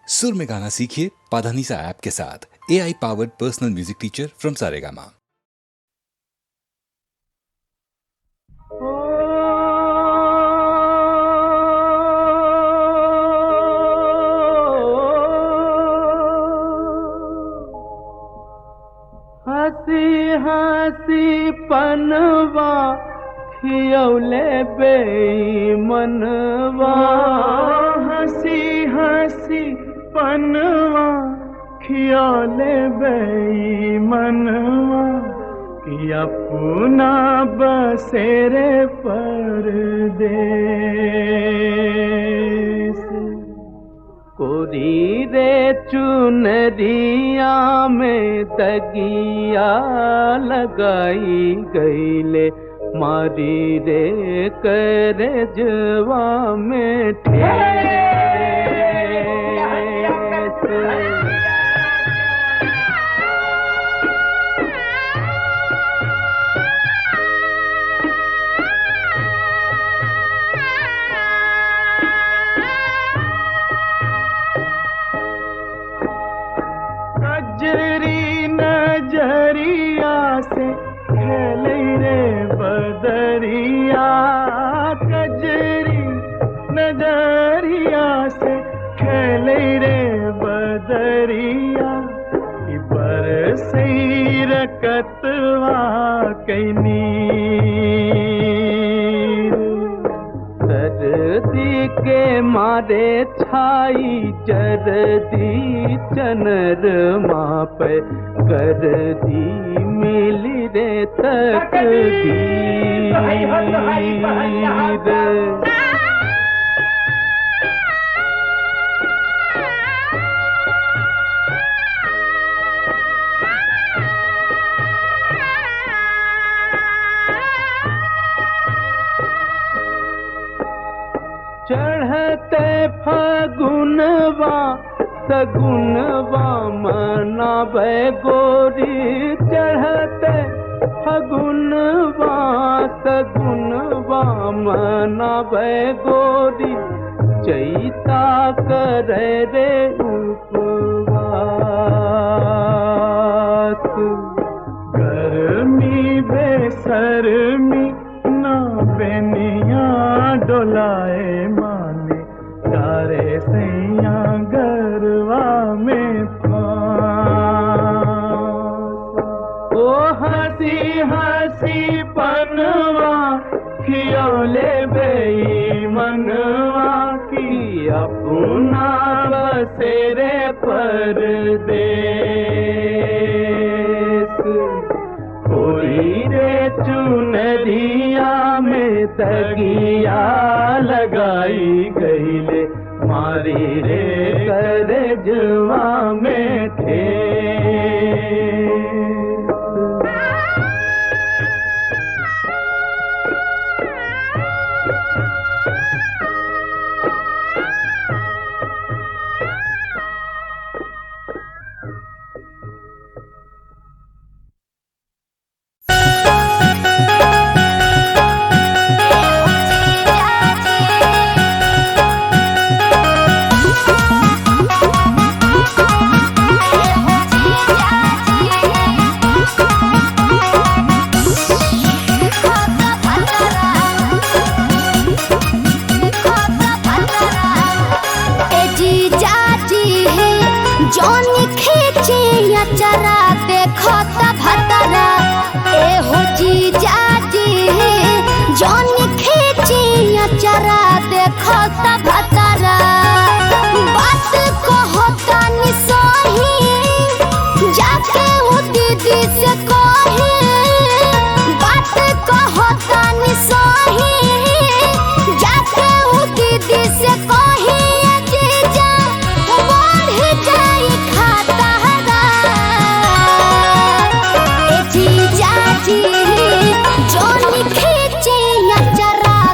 सुर में गाना सीखिए पाधानीसा ऐप के साथ। AI powered personal music teacher from Saregama. हसी हसी पनवा खियौले बेईमनवा, हसी हसी पनवा खियौले बेईमनवा, कि अपना बसेरे परदेस। कोरी रे चुनरिया में दगिया लगाई गईले, मारी रे करजवा में ठेस। कजरी नजरिया से खेले रे बदरिया, कजरी नजरिया से खेले रे बदरिया, कि बरसई रकतवा कैनी। सर्दी के मारे छाई जरदी चनरमा पे, करदी मिली रे तकदीर। चढ़ते फगुनवा सगुनवा मनावे गोरी, चढ़ते फगुनवा सगुनवा मनावे गोरी, चैता करे रे उपवास। गर्मी बेसरमी ना बेनिया डोलाए माने, तारे सैया गरवा में फांस। ओ हसी हसी पनवा खियौले बेईमनवा, की अपना बसेरे परदेस। कोई रे चुनरिया में दगिया लगाई गईले, मारी रे करजवा में ठेस। जोनी खींचे या चरा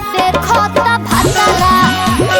देखो ता भतरा, ए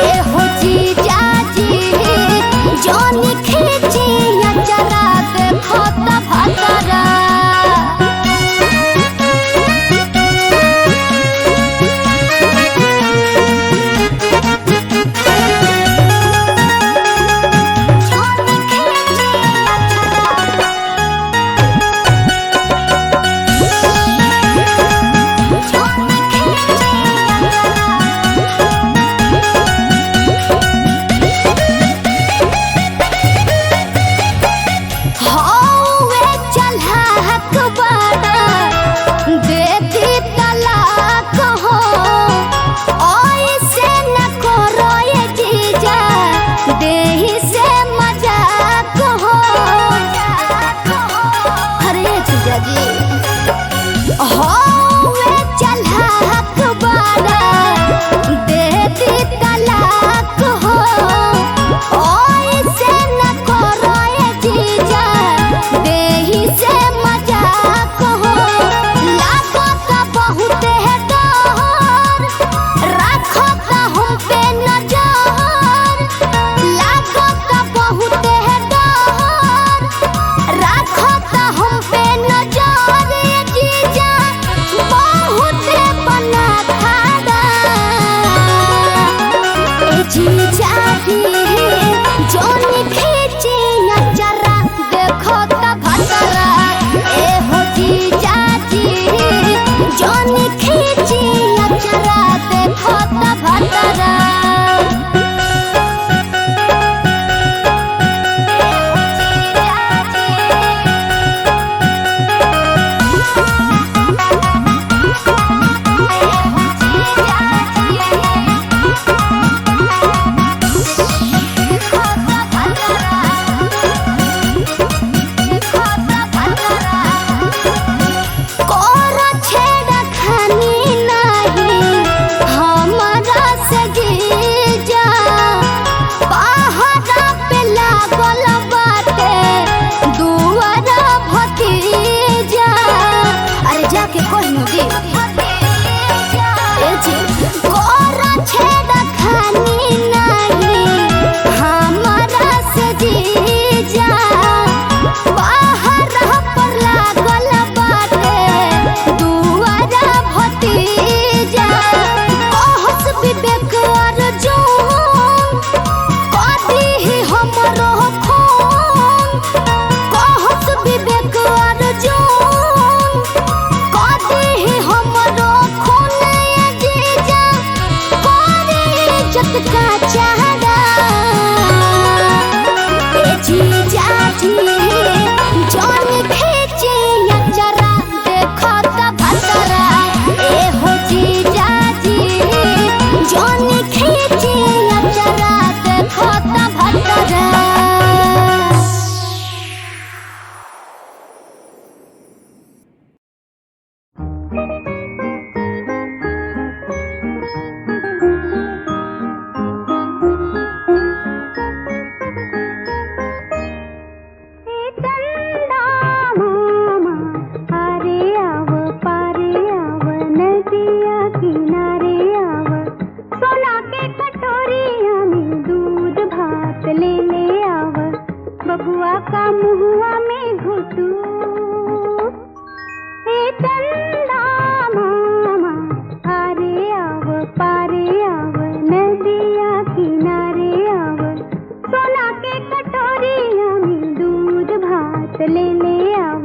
ले ले आव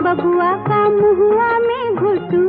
बबुआ का मुहुआ में घुटू।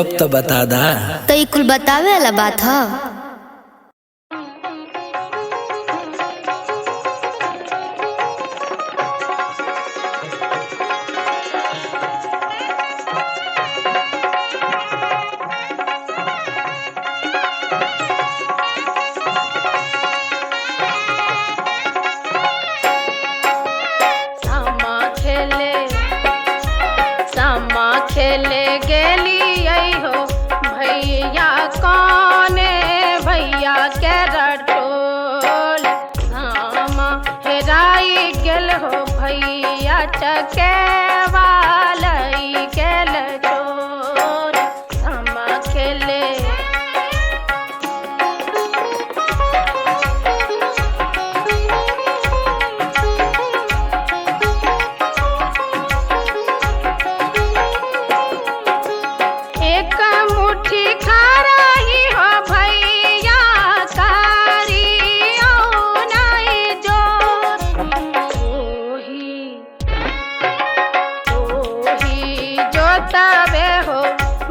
अब तो बता दा। तो ई कुल बतावे वाला बात ह। खेले गेली हो भैया कौने भैया के रटोल सामा हेराई गेल हो भैया चके वालई गेल चोर सामा खेले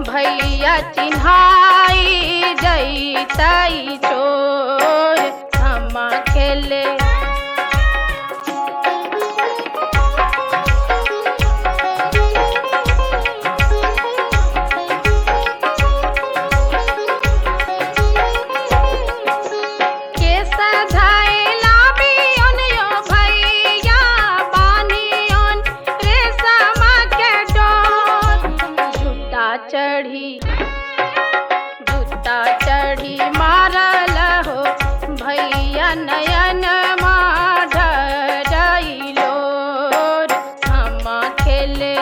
भैया चिन्हाई जैतई चोर सामा खेले चढ़ी मारल हो भैया नयन माढ़लो सामा खेले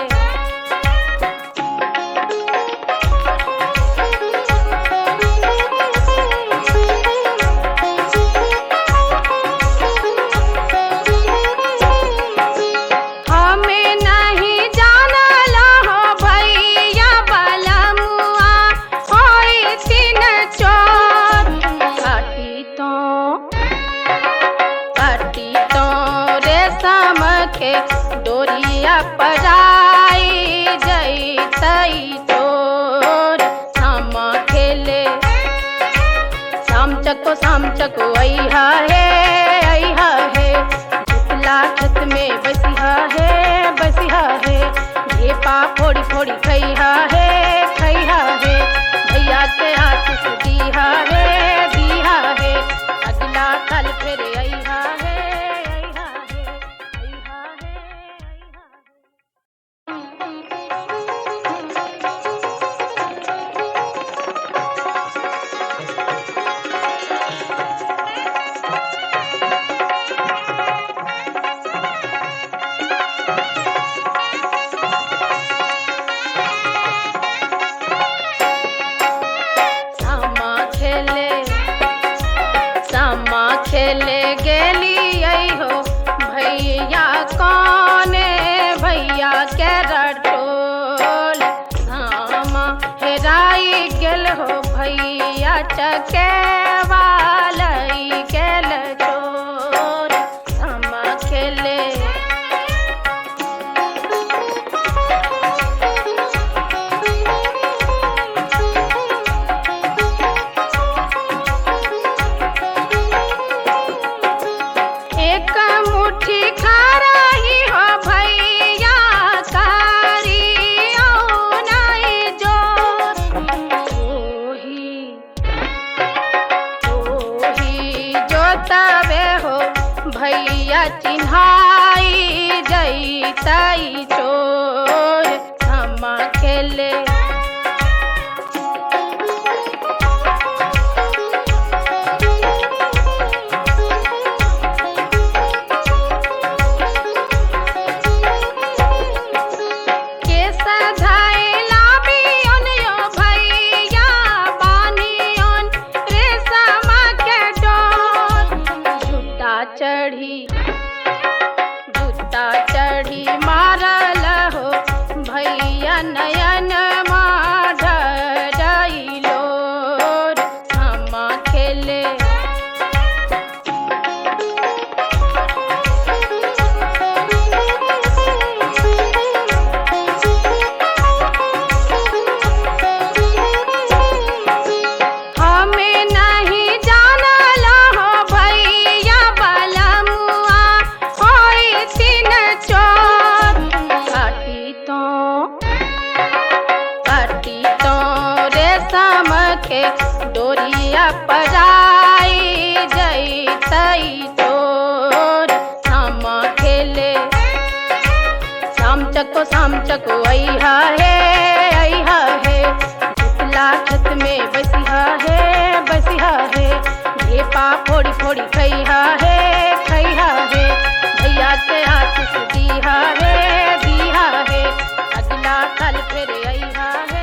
हमें नहीं जानल हो भैया बलमुआ होई तीन चोर काटी तो रेशम के डोरिया पराई जैतई चोर सामा खेले शाम चको अइहा है जुतला खेत में बसिहा है ढेपा फोड़ी फोड़ी खइहा है भैया के हाथ से दिहा है अगला कल फिर अइहा है सामा खेले गेली हो भैया कौने भैया के रटोल सामा हेराई गेल हो भैया चके वालई गेल चोर सामा खेले भैया चिन्हाई जैतई चोर सामा खेले चढ़ी मारल राम के डोरिया पजाई जई तई चोर श्याम खेले शाम चको अइहा है झुटला खेत में बसिहा है ढेपा फोड़ी फोड़ी खइहा है भैया से आशीष दिहा है अगला साल फिर अइहा है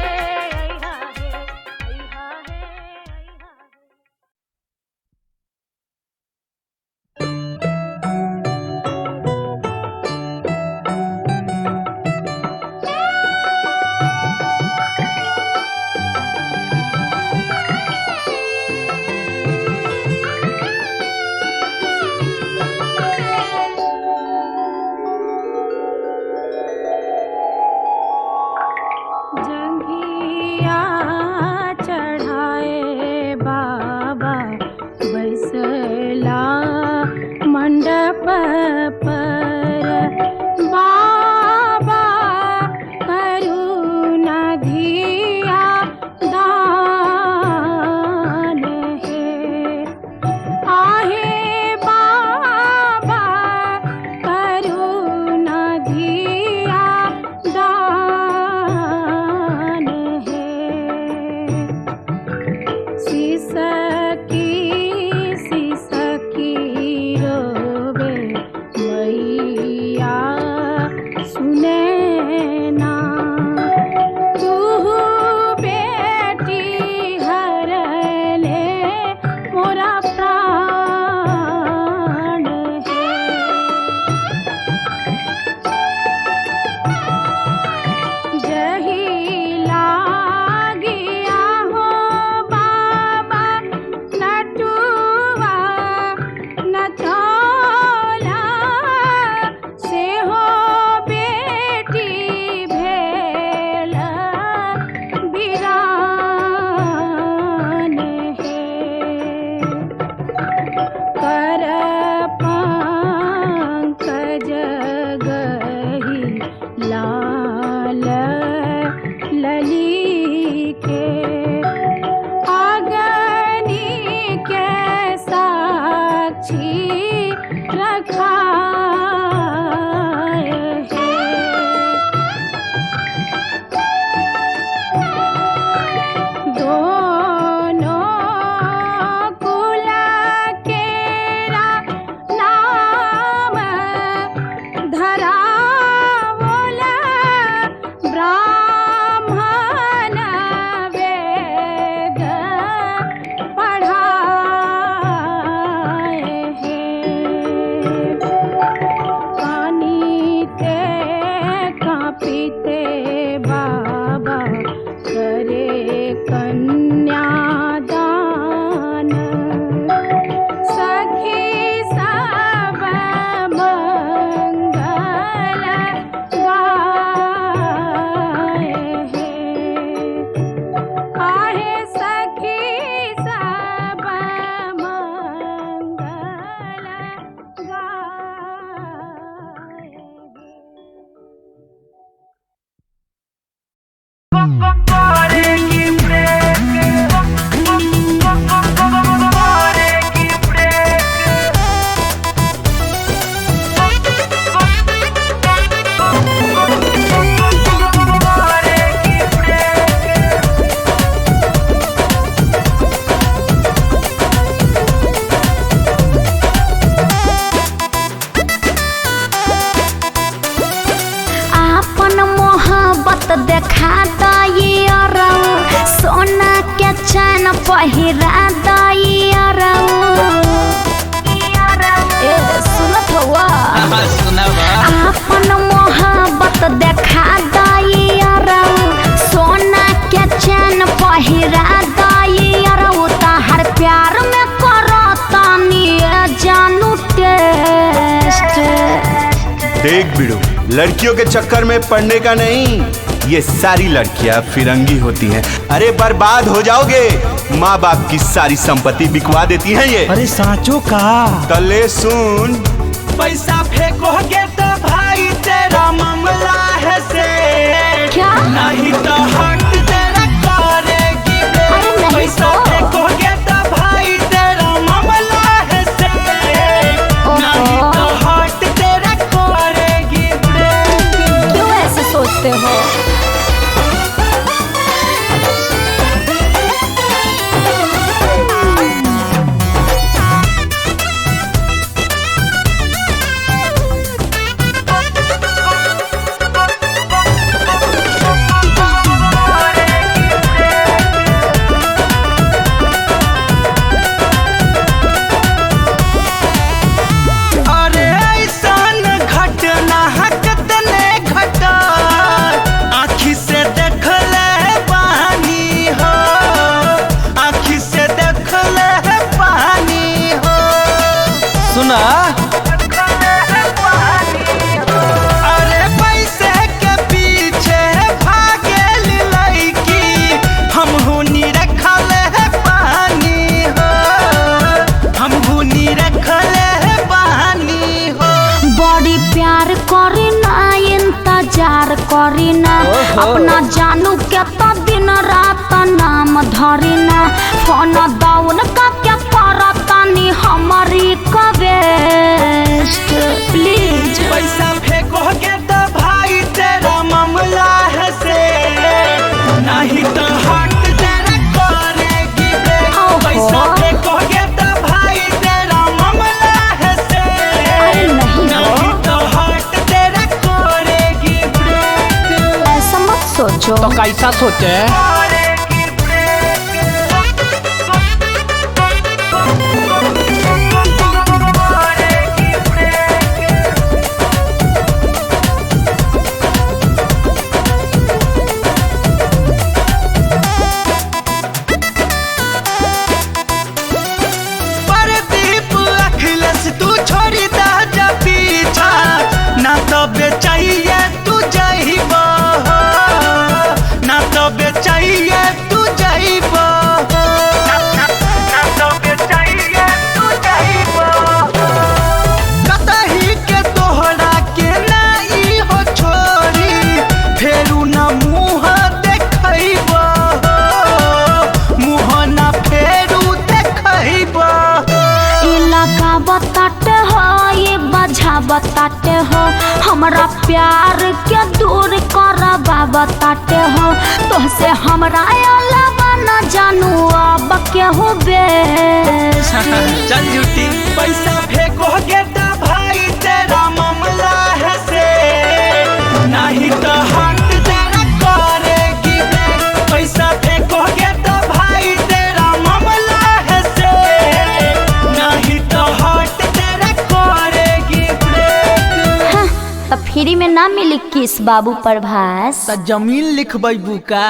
पहिरा दइयारा ए सुनत हवा अपन मोहब्बत देखा दइयारा सोना के चैन पहिरा दइयारा उतार प्यार में करतानी जानू टेस्ट। देख बिड़ू, लड़कियों के चक्कर में पड़ने का नहीं, ये सारी लड़कियां फिरंगी होती हैं। अरे बर्बाद हो जाओगे, माँ बाप की सारी संपत्ति बिकवा देती हैं ये। अरे साँचो का तले सुन, पैसा फेंकोगे तो भाई तेरा मामला है से क्या नहीं तो हट तेरा करेगी। सुना अरे पैसे के पीछे भागे लड़की हम हुनी रखल है पानी हो हम हुनी रखल है पानी हो बड़ी प्यार करी ना इंतजार करी ना अपना जानू के तो दिन रात नाम धरी ना फोन दाउन का क्या करतानी हमारी कवेस्ट प्लीज पैसा फेंकोगे तो भाई तेरा मामला है से नहीं तो हाथ तेरा करेगी ब्रेक पैसा फेंकोगे तो भाई तेरा मामला है से नहीं तो हाथ तेरा करेगी ब्रेक ऐसा मत सोचो तो कैसा सोचे तू छोड़ी दा जा पीछा ना तो बेचाइए तू जाइबो ना तो बेचाइए तू जाइबो ना तो बेचाइए तू जाइबो कतही के तोहरा के नाई हो छोड़ी फेरू ना मुँह देखइबो मुँह ना फेरू देखइबो इलाका बताते हो ये बजा बताते हो हमरा प्यार के दूर करबा बताते हो तोहसे हमरा अलावा न जानू अब केहू बेस्ट चल झूठी पैसा फेंकोगे तो भाई तेरा मामला है से नहीं तो हाथ तेरा करेगी पैसा फेंकोगे तो भाई तेरा मामला है से नहीं तो हाथ तेरा करेगी तो फ्री में ना मिली किस बाबू प्रभास तो जमीन लिखबू का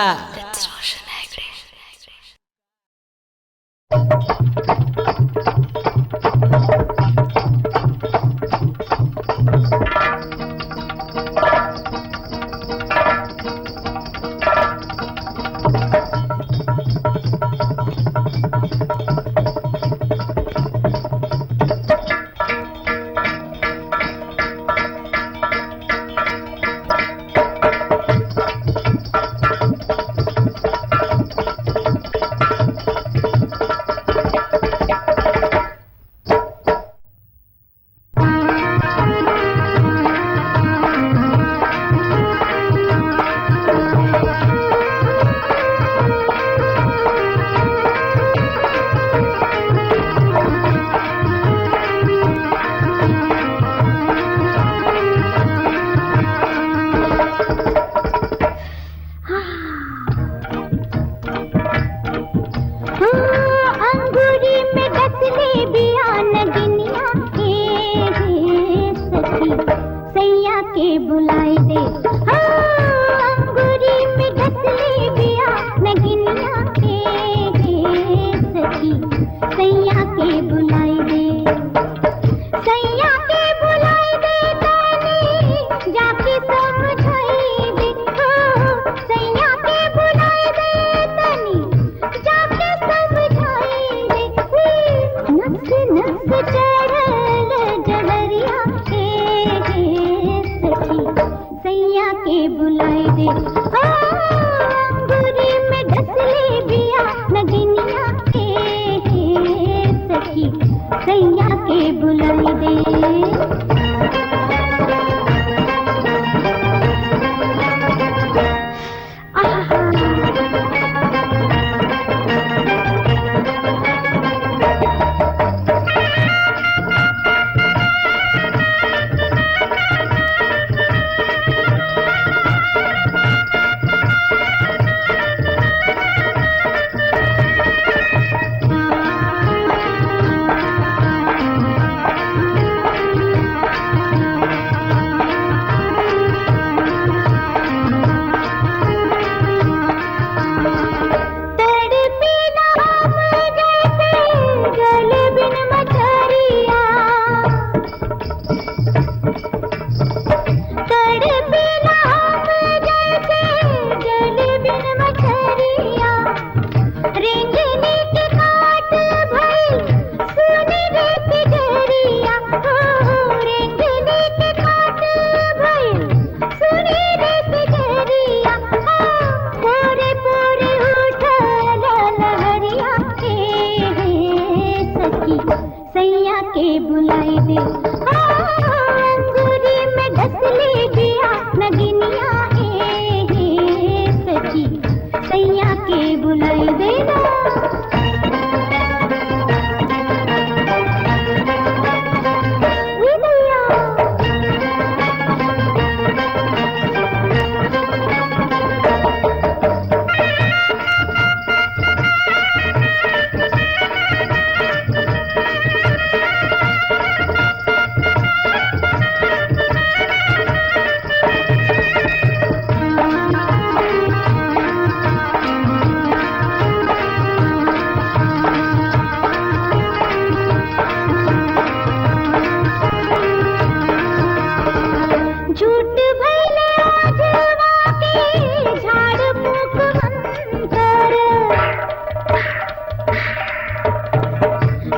सखी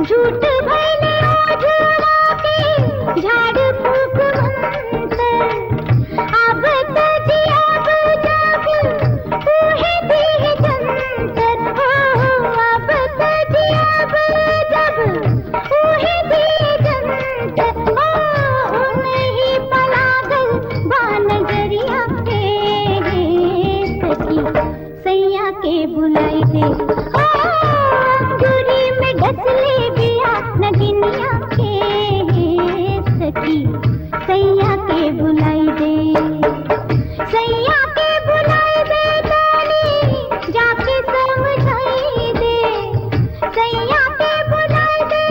झूठ भले ओझला के झाड़ फूक मंतर अब तो जियाब जब तूहे दी जंतर हो अब तो जियाब जब तूहे दी जंतर हो नहीं पलागल बानगरिया के सखी सैया के बुलाई दे अंगूरी में डसले बिया नगिनिया के सखी सैया के बुलाई दे सैया के बुलाई दे ताली जाके समझाई दे सैया के बुलाई दे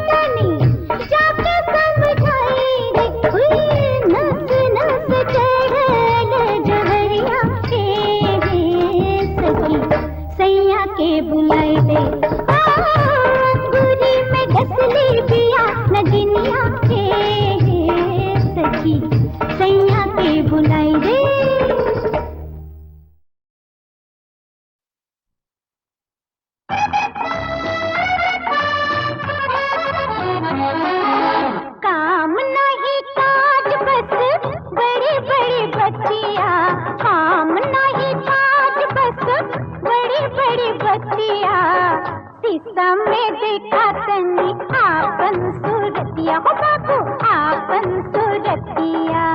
ताली जाके समझाई दे हुई नस नस चढ़ल जहरिया के सखी सैया के बुलाई दे अंगूरी में डसली बिया नगिनिया के सखी सैया के बुलाई दे काम नहीं काज बस बड़ी बड़ी बत्तियां काम नहीं काज बस बड़ी बड़ी बत्तियां शीशा में देखा तनी आपन सूरतिया हो बाबू आपन सूरतिया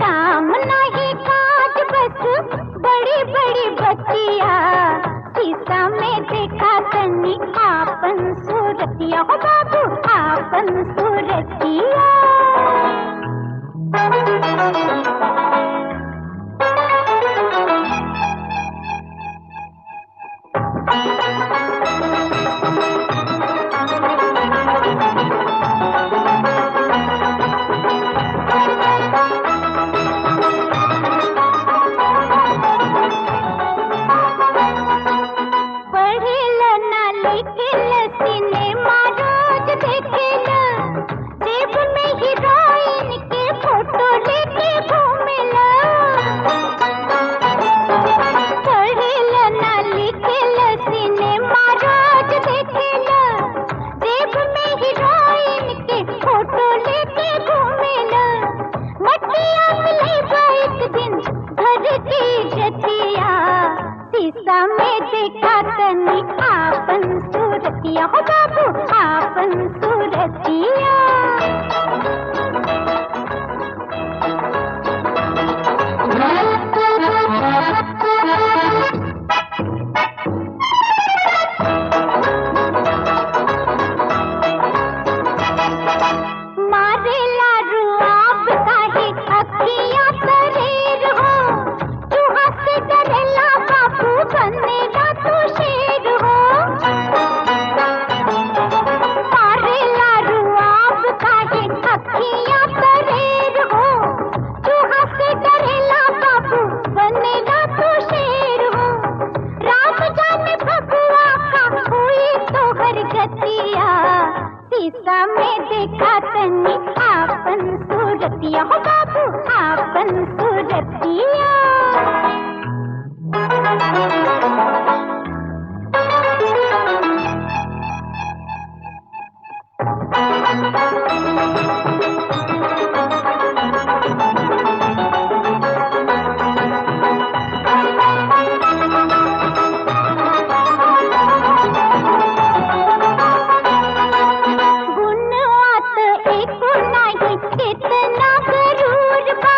काम नहीं काज बस बड़ी बड़ी बत्तियां शीशा में देखा तनी आपन सूरतिया हो बाबू आपन सूरतिया पढ़ेल ना लिखेल सिनेमा रोज देखेल जेब में हीरोइन के फोटो लेके घूमेल पढ़ेल ना लिखेल सिनेमा रोज देखेल जेब में हीरोइन के फोटो लेके घूमेल मटिया मिले एक दिन घर की जतिया शीशा में देखा तनी आपन सूरतिया हो बाबू आपन सूरतिया मारेला रुआब काहे अखियां तरेर हो चूहा से डरेला बाबू बनेगा तू शेर हो मारेला रुआब काहे अखियां तरेर हो चूहा से डरेला बाबू बनेगा तू शेर हो राम जाने भगवा का हुई तो हर गतिया शीशा में देखा तनी आपन सूरतिया हो बाबू आपन सूरतिया गुणवात एको नहीं कितना गरूर बा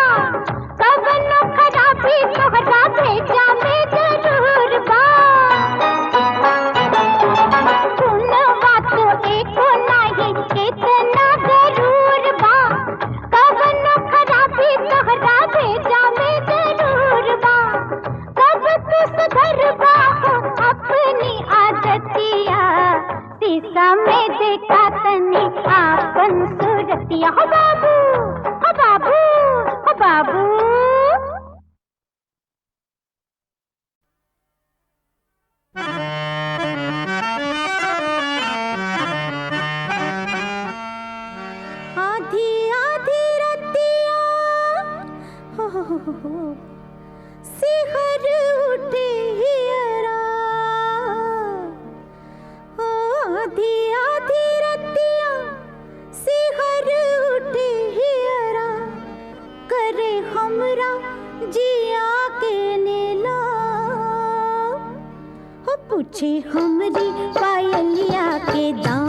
कवनो खराबी तोहरा भेजा में जरूर बा गुणवात एको नहीं कितना गरूर बा कवनो खराबी तोहरा भेजा में जरूर बा कब तू सुधर बा अपनी आदतिया शीशा में देखा तनी आपन सूरतिया हो बाबू हो बाबू हो बाबू आधी आधी रतिया हो सिहर उठे हियरा पूछे हमरी पायलिया के दाम